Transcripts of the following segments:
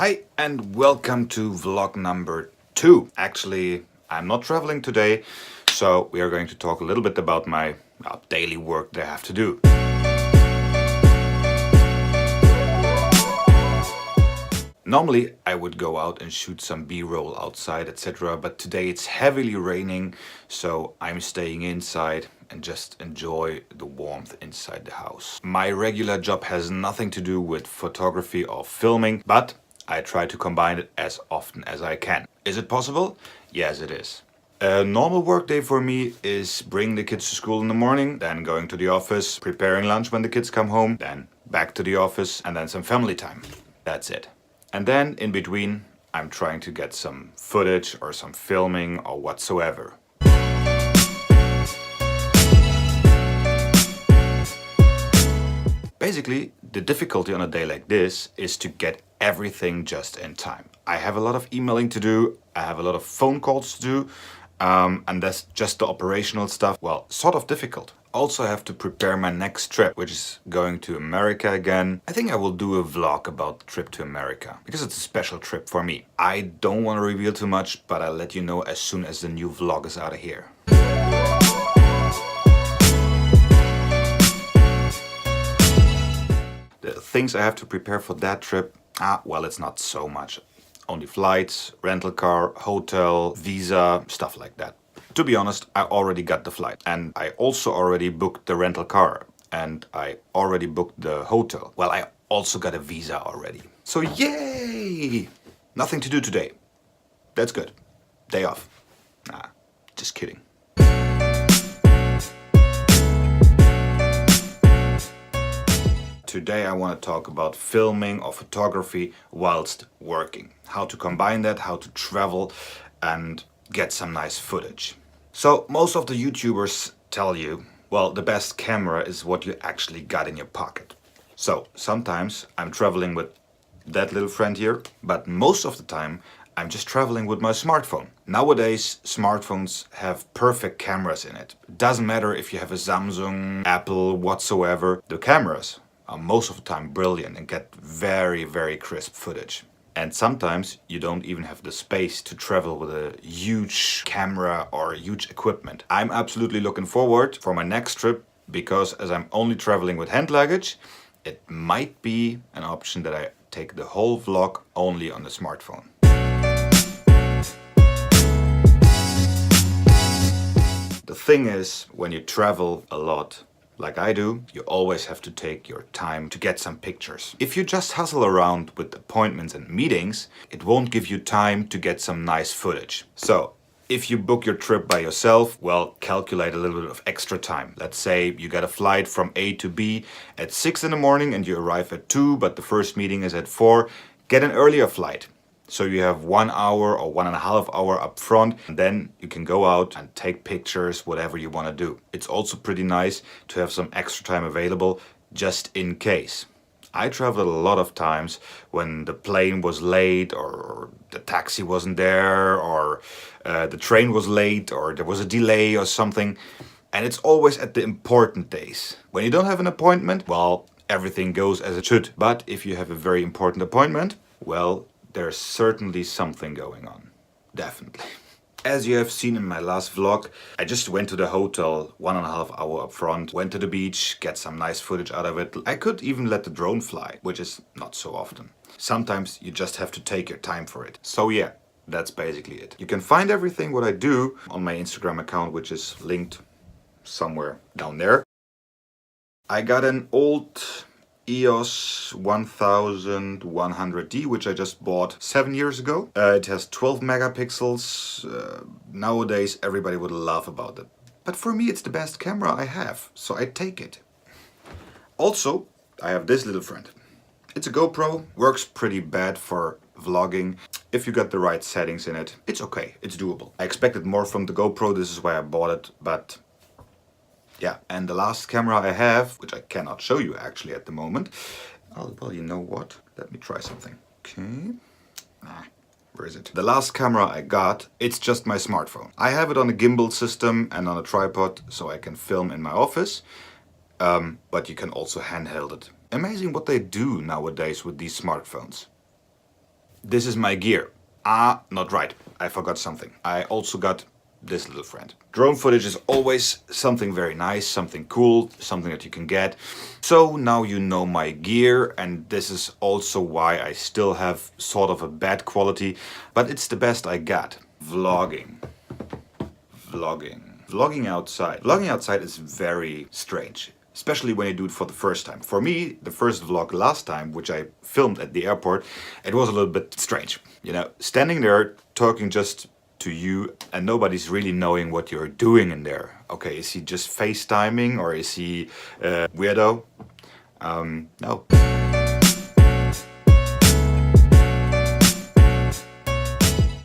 Hi and welcome to vlog number 2. Actually, I'm not traveling today, so we are going to talk a little bit about my daily work that I have to do. Normally I would go out and shoot some B-roll outside, etc. But today it's heavily raining, so I'm staying inside and just enjoy the warmth inside the house. My regular job has nothing to do with photography or filming, but I try to combine it as often as I can. Is it possible? Yes, it is. A normal workday for me is bringing the kids to school in the morning, then going to the office, preparing lunch when the kids come home, then back to the office, and then some family time. That's it. And then in between, I'm trying to get some footage or some filming or whatsoever. Basically, the difficulty on a day like this is to get everything just in time. I have a lot of emailing to do, I have a lot of phone calls to do, and that's just the operational stuff. Well, sort of difficult. Also, I have to prepare my next trip, which is going to America again. I think I will do a vlog about the trip to America, because it's a special trip for me. I don't want to reveal too much, but I'll let you know as soon as the new vlog is out of here. The things I have to prepare for that trip, well, it's not so much. Only flights, rental car, hotel, visa, stuff like that. To be honest, I already got the flight, and I also already booked the rental car, and I already booked the hotel. Well, I also got a visa already. So yay! Nothing to do today. That's good. Day off. Nah, just kidding. Today I want to talk about filming or photography whilst working. How to combine that, how to travel and get some nice footage. So most of the YouTubers tell you, well, the best camera is what you actually got in your pocket. So sometimes I'm traveling with that little friend here, but most of the time I'm just traveling with my smartphone. Nowadays, smartphones have perfect cameras in it. Doesn't matter if you have a Samsung, Apple, whatsoever. The cameras are most of the time brilliant and get very, very crisp footage. And sometimes you don't even have the space to travel with a huge camera or huge equipment. I'm absolutely looking forward for my next trip because as I'm only traveling with hand luggage, it might be an option that I take the whole vlog only on the smartphone. The thing is, when you travel a lot, like I do, you always have to take your time to get some pictures. If you just hustle around with appointments and meetings, it won't give you time to get some nice footage. So, if you book your trip by yourself, well, calculate a little bit of extra time. Let's say you get a flight from A to B at 6 in the morning and you arrive at 2, but the first meeting is at 4. Get an earlier flight. So you have 1 hour or 1.5 hours up front, and then you can go out and take pictures, whatever you want to do. It's also pretty nice to have some extra time available just in case. I traveled a lot of times when the plane was late or the taxi wasn't there or the train was late or there was a delay or something. And it's always at the important days. When you don't have an appointment, well, everything goes as it should. But if you have a very important appointment, well, there's certainly something going on. Definitely. As you have seen in my last vlog, I just went to the hotel 1.5 hours up front, went to the beach, get some nice footage out of it. I could even let the drone fly, which is not so often. Sometimes you just have to take your time for it. So yeah, that's basically it. You can find everything what I do on my Instagram account, which is linked somewhere down there. I got an old EOS 1100D, which I just bought 7 years ago. It has 12 megapixels. Nowadays everybody would laugh about it. But for me it's the best camera I have, so I take it. Also, I have this little friend. It's a GoPro, works pretty bad for vlogging. If you got the right settings in it, it's okay, it's doable. I expected more from the GoPro, this is why I bought it, but yeah, and the last camera I have, which I cannot show you actually at the moment. Oh, well, you know what? Let me try something. Okay. Where is it? The last camera I got, it's just my smartphone. I have it on a gimbal system and on a tripod, so I can film in my office. But you can also handheld it. Amazing what they do nowadays with these smartphones. this is my gear. Ah, not right. I forgot something. I also got this little friend. Drone footage is always something very nice, something cool, something that you can get. So now you know my gear, and this is also why I still have sort of a bad quality, but it's the best I got. Vlogging. Vlogging outside. Vlogging outside is very strange, especially when you do it for the first time. For me, the first vlog last time, which I filmed at the airport, it was a little bit strange. You know, standing there, talking just to you, and nobody's really knowing what you're doing in there. Okay, is he just FaceTiming, or is he a weirdo? No.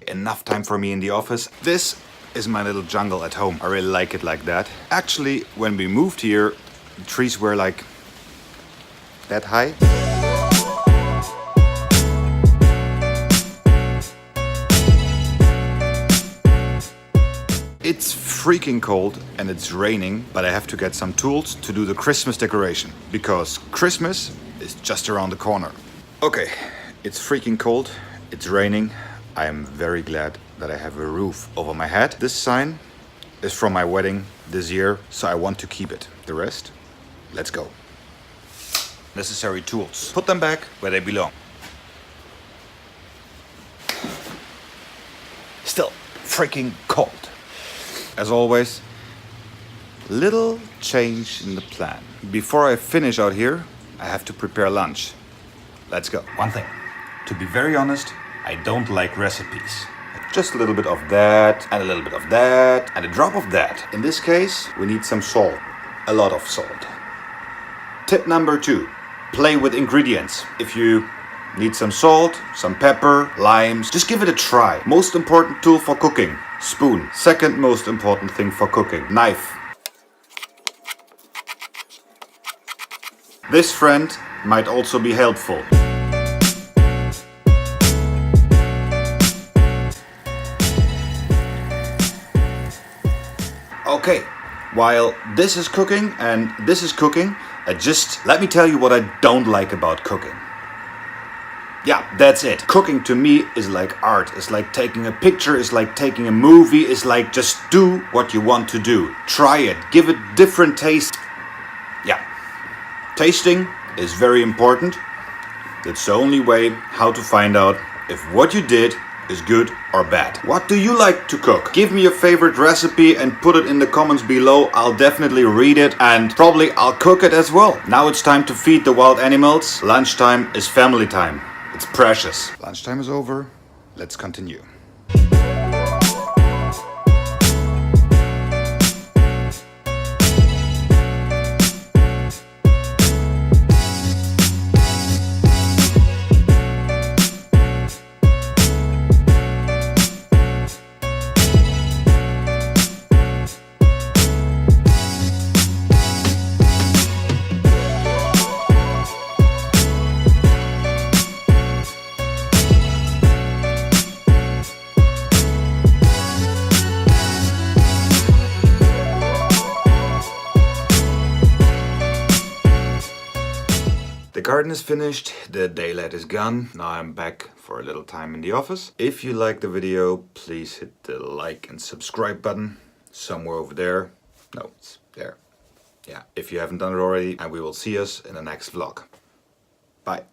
Enough time for me in the office. This is my little jungle at home. I really like it like that. Actually, when we moved here, the trees were like that high. It's freaking cold and it's raining, but I have to get some tools to do the Christmas decoration, because Christmas is just around the corner. Okay, it's freaking cold, it's raining. I am very glad that I have a roof over my head. This sign is from my wedding this year, so I want to keep it. The rest, let's go. Necessary tools. Put them back where they belong. Still freaking cold. As always, little change in the plan. Before I finish out here, I have to prepare lunch. Let's go. One thing, to be very honest, I don't like recipes. Just a little bit of that, and a little bit of that, and a drop of that. In this case, we need some salt. A lot of salt. Tip number 2, play with ingredients. If you need some salt, some pepper, limes, just give it a try. Most important tool for cooking, spoon. Second most important thing for cooking, knife. This friend might also be helpful. Okay, while this is cooking and this is cooking, let me tell you what I don't like about cooking. Yeah, that's it. Cooking to me is like art. It's like taking a picture, it's like taking a movie, it's like just do what you want to do. Try it, give it different taste. Yeah, tasting is very important. It's the only way how to find out if what you did is good or bad. What do you like to cook? Give me your favorite recipe and put it in the comments below. I'll definitely read it and probably I'll cook it as well. Now it's time to feed the wild animals. Lunchtime is family time. It's precious. Lunchtime is over. Let's continue. The garden is finished, the daylight is gone. Now I'm back for a little time in the office. If you like the video, please hit the like and subscribe button somewhere over there. No, it's there. Yeah, if you haven't done it already, and we will see us in the next vlog. Bye.